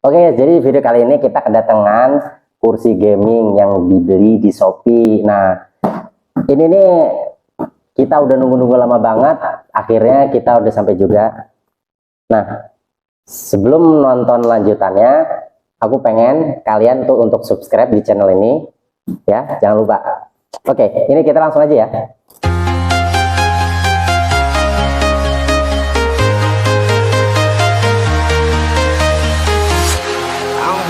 Oke, jadi video kali ini kita kedatangan kursi gaming yang dibeli di Shopee. Nah, ini nih kita udah nunggu-nunggu lama banget. Akhirnya kita udah sampai juga. Nah, sebelum nonton lanjutannya, aku pengen kalian tuh untuk subscribe di channel ini, ya, jangan lupa. Oke, ini kita langsung aja ya.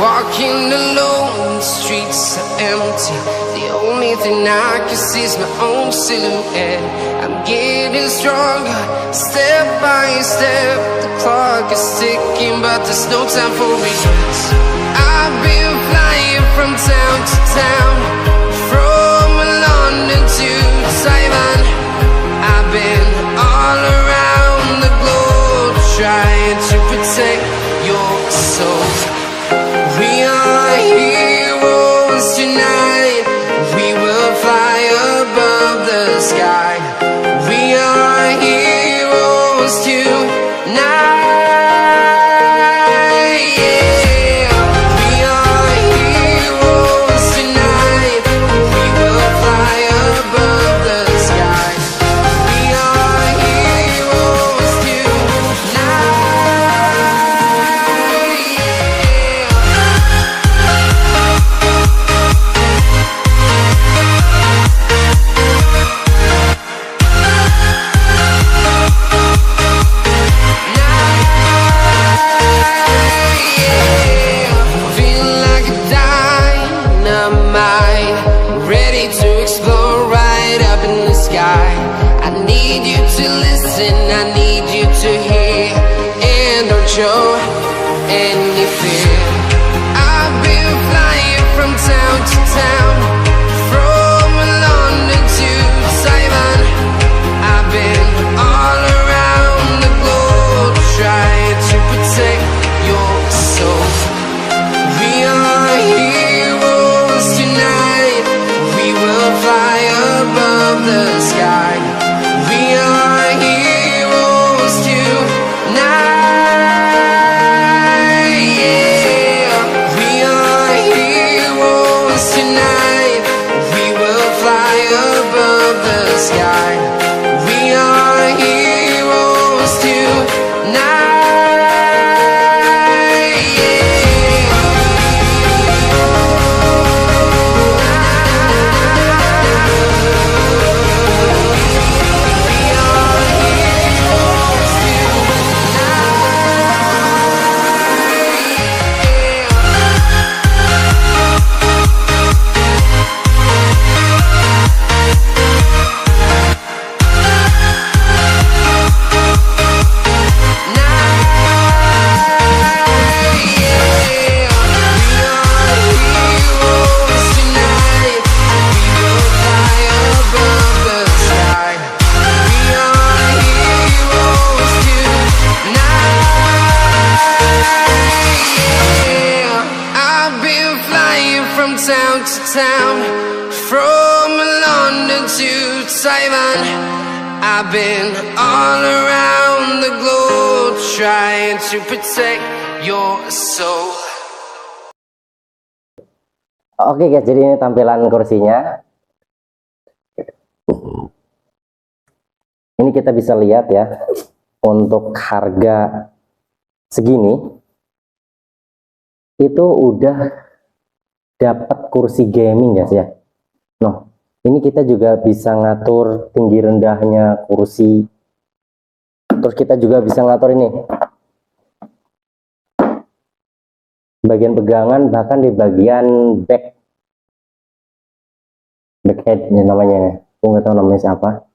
Walking alone, the streets are empty. The only thing I can see is my own silhouette. I'm getting stronger, step by step. The clock is ticking, but there's no time for regrets. I've been flying from town to town, from London to Taiwan. I've been all around the globe, trying to protect your soul. We are heroes tonight. We will fly above the sky. We are heroes tonight. Yeah. We are heroes tonight. We will fly above the sky. We are heroes tonight. I need you to hear and don't show any fear. I've been flying from town to town, from London to Taiwan. I've been all around the globe, trying to protect your soul. We are heroes tonight. We will fly above the sky. We are heroes tonight. Yeah. We are heroes tonight. We will fly above the sky. We are heroes tonight. Town to town, from London to Taiwan. I've been all around the globe, trying to protect your soul. Oke guys, jadi ini tampilan kursinya. Ini kita bisa lihat ya, untuk harga segini itu udah dapat kursi gaming guys ya. Nah, ini kita juga bisa ngatur tinggi rendahnya kursi. Terus kita juga bisa ngatur ini bagian pegangan, bahkan di bagian backhead namanya. Aku nggak tahu namanya siapa.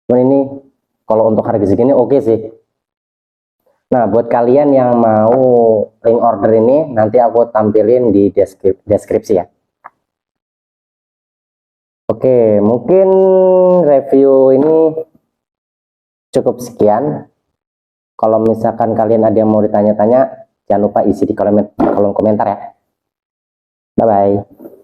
Cuman ini kalau untuk harga segini oke sih. Nah, buat kalian yang mau link order ini nanti aku tampilin di deskripsi ya. Oke, mungkin review ini cukup sekian. Kalau misalkan kalian ada yang mau ditanya-tanya, jangan lupa isi di kolom komentar ya. Bye bye.